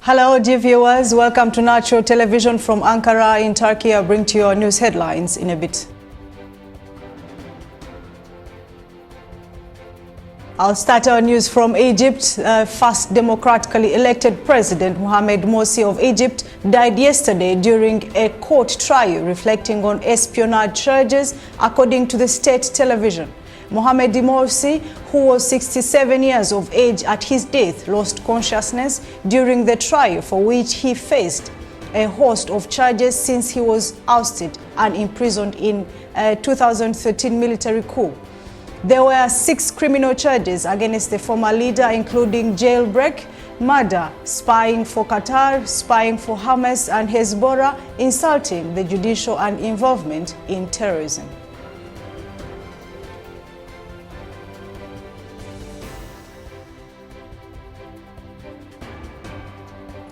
Hello dear viewers, welcome to Natural Television from Ankara in Turkey. I'll bring to you our news headlines in a bit. I'll start our news from Egypt. First democratically elected President Mohamed Morsi of Egypt died yesterday during a court trial reflecting on espionage charges, according to the state television. Mohamed Morsi, who was 67 years of age at his death, lost consciousness during the trial, for which he faced a host of charges since he was ousted and imprisoned in a 2013 military coup. There were 6 criminal charges against the former leader, including jailbreak, murder, spying for Qatar, spying for Hamas and Hezbollah, insulting the judicial and involvement in terrorism.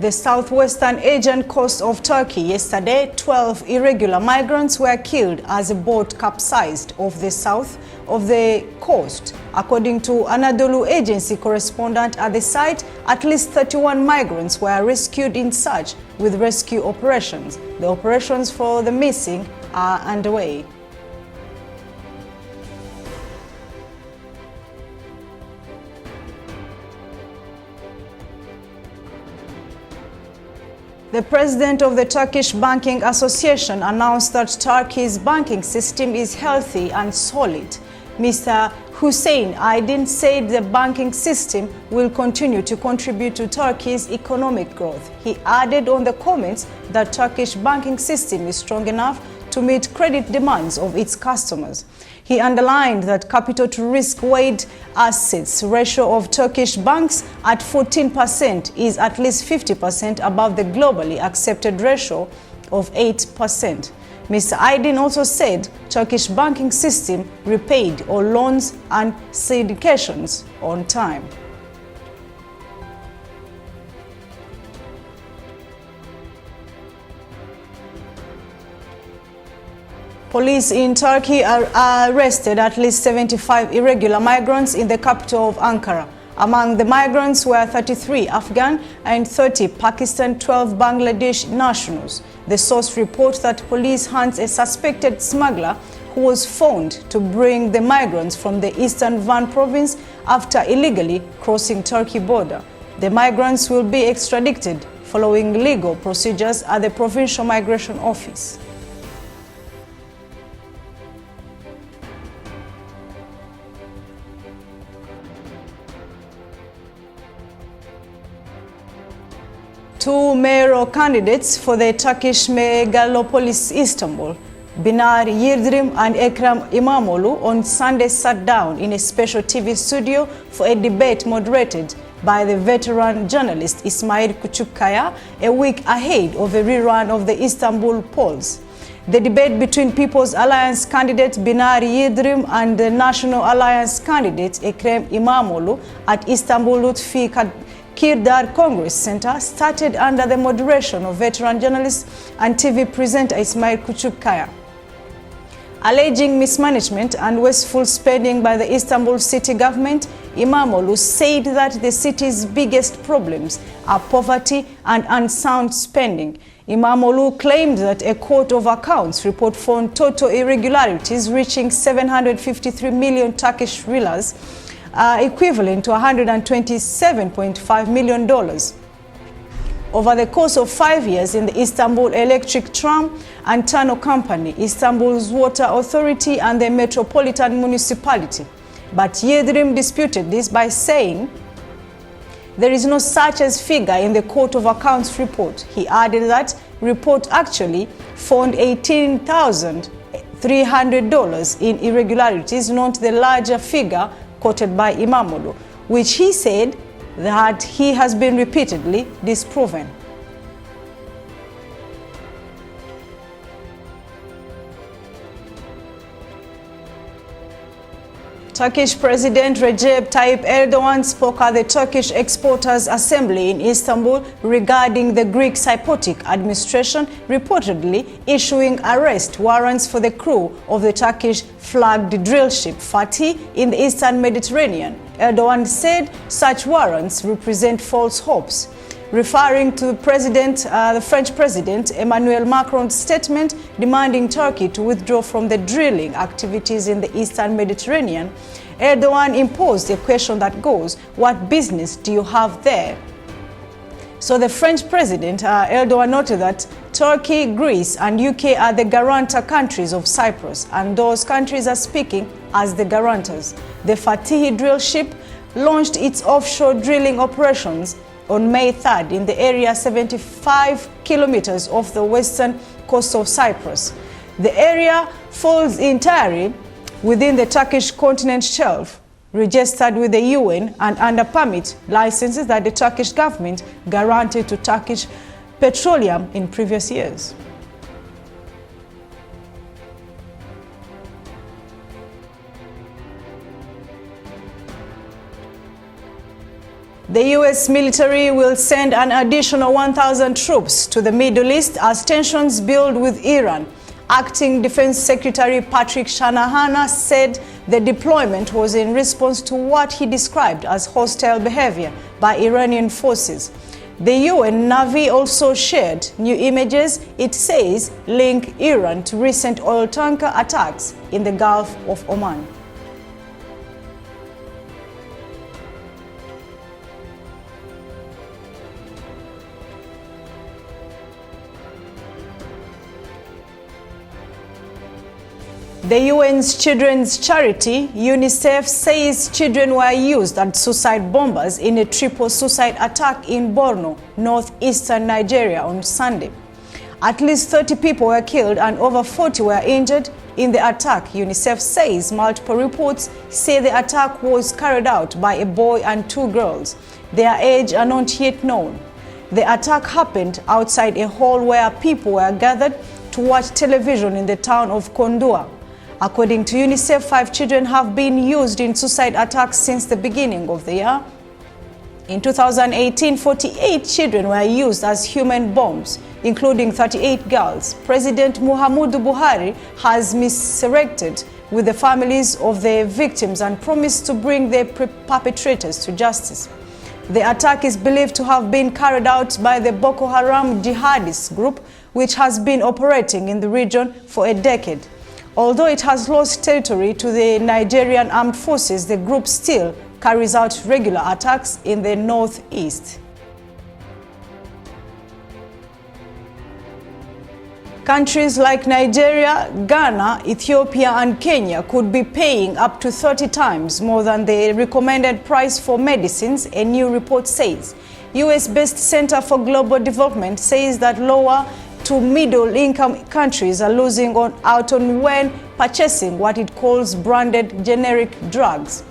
The southwestern Aegean coast of Turkey yesterday, 12 irregular migrants were killed as a boat capsized off the south of the coast. According to Anadolu Agency correspondent at the site, at least 31 migrants were rescued in search with rescue operations. The operations for the missing are underway. The president of the Turkish Banking Association announced that Turkey's banking system is healthy and solid. Mr. Hussein Aydin said the banking system will continue to contribute to Turkey's economic growth. He added on the comments that Turkish banking system is strong enough to meet credit demands of its customers. He underlined that capital-to-risk weighted assets ratio of Turkish banks at 14% is at least 50% above the globally accepted ratio of 8%. Mr. Aydin also said Turkish banking system repaid all loans and syndications on time. Police in Turkey arrested at least 75 irregular migrants in the capital of Ankara. Among the migrants were 33 Afghan and 30 Pakistan, 12 Bangladesh nationals. The source reports that police hunts a suspected smuggler who was found to bring the migrants from the eastern Van province after illegally crossing Turkey border. The migrants will be extradited following legal procedures at the Provincial Migration Office. Two mayoral candidates for the Turkish megalopolis Istanbul, Binali Yildirim and Ekrem İmamoğlu, on Sunday sat down in a special TV studio for a debate moderated by the veteran journalist İsmail Küçükkaya, a week ahead of a rerun of the Istanbul polls. The debate between People's Alliance candidate Binali Yildirim and the National Alliance candidate Ekrem İmamoğlu at Istanbul Lutfi Kirdar Congress Center started under the moderation of veteran journalist and TV presenter İsmail Küçükkaya. Alleging mismanagement and wasteful spending by the Istanbul city government, İmamoğlu said that the city's biggest problems are poverty and unsound spending. İmamoğlu claimed that a Court of Accounts report found total irregularities reaching 753 million Turkish liras, equivalent to $127.5 million. Over the course of 5 years in the Istanbul Electric Tram and Tunnel Company, Istanbul's Water Authority and the Metropolitan Municipality. But Yildirim disputed this by saying there is no such as figure in the Court of Accounts report. He added that report actually found $18,300 in irregularities, not the larger figure quoted by İmamoğlu, which he said that he has been repeatedly disproven. Turkish President Recep Tayyip Erdogan spoke at the Turkish Exporters Assembly in Istanbul regarding the Greek Cypriot administration reportedly issuing arrest warrants for the crew of the Turkish-flagged drill ship Fatih in the Eastern Mediterranean. Erdogan said such warrants represent false hopes. referring to the French President Emmanuel Macron's statement demanding Turkey to withdraw from the drilling activities in the Eastern Mediterranean. Erdogan imposed a question that goes, "What business do you have there?" So the French President Erdogan noted that Turkey, Greece and UK are the guarantor countries of Cyprus, and those countries are speaking as the guarantors. The Fatih drill ship launched its offshore drilling operations on May 3rd in the area 75 kilometers off the western coast of Cyprus. The area falls entirely within the Turkish continental shelf, registered with the UN and under permit licenses that the Turkish government guaranteed to Turkish Petroleum in previous years. The US military will send an additional 1,000 troops to the Middle East as tensions build with Iran. Acting Defense Secretary Patrick Shanahan said the deployment was in response to what he described as hostile behavior by Iranian forces. The UN Navy also shared new images, it says, link Iran to recent oil tanker attacks in the Gulf of Oman. The UN's children's charity, UNICEF, says children were used as suicide bombers in a triple suicide attack in Borno, northeastern Nigeria on Sunday. At least 30 people were killed and over 40 were injured in the attack. UNICEF says multiple reports say the attack was carried out by a boy and two girls. Their age are not yet known. The attack happened outside a hall where people were gathered to watch television in the town of Kondua. According to UNICEF, 5 children have been used in suicide attacks since the beginning of the year. In 2018, 48 children were used as human bombs, including 38 girls. President Muhammadu Buhari has misdirected with the families of the victims and promised to bring the perpetrators to justice. The attack is believed to have been carried out by the Boko Haram jihadist group, which has been operating in the region for a decade. Although it has lost territory to the Nigerian armed forces, the group still carries out regular attacks in the northeast. Countries like Nigeria, Ghana, Ethiopia and Kenya could be paying up to 30 times more than the recommended price for medicines, a new report says. US-based Center for Global Development says that lower to middle-income countries are losing out on when purchasing what it calls branded generic drugs.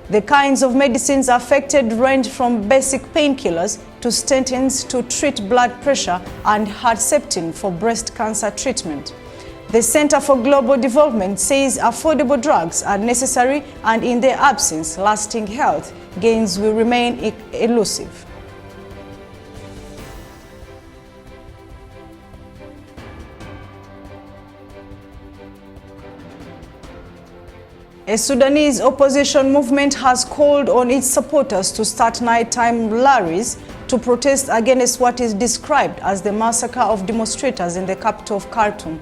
The kinds of medicines affected range from basic painkillers to statins to treat blood pressure and Herceptin for breast cancer treatment. The Center for Global Development says affordable drugs are necessary and in their absence, lasting health gains will remain elusive. A Sudanese opposition movement has called on its supporters to start nighttime rallies to protest against what is described as the massacre of demonstrators in the capital of Khartoum.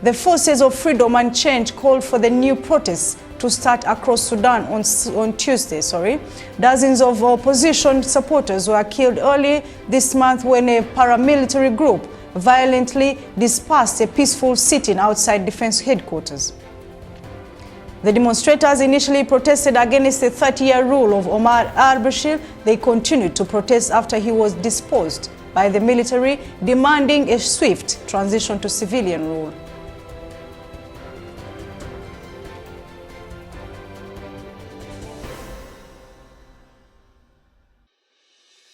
The Forces of Freedom and Change called for the new protests to start across Sudan on Tuesday. Dozens of opposition supporters were killed early this month when a paramilitary group violently dispersed a peaceful sit-in outside defense headquarters. The demonstrators initially protested against the 30-year rule of Omar al-Bashir. They continued to protest after he was disposed by the military, demanding a swift transition to civilian rule.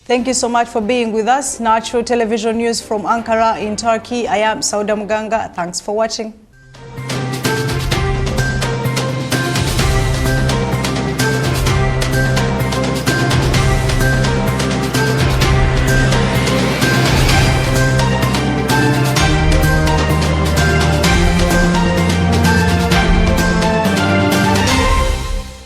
Thank you so much for being with us. Natural Television News from Ankara in Turkey. I am Sauda Muganga. Thanks for watching.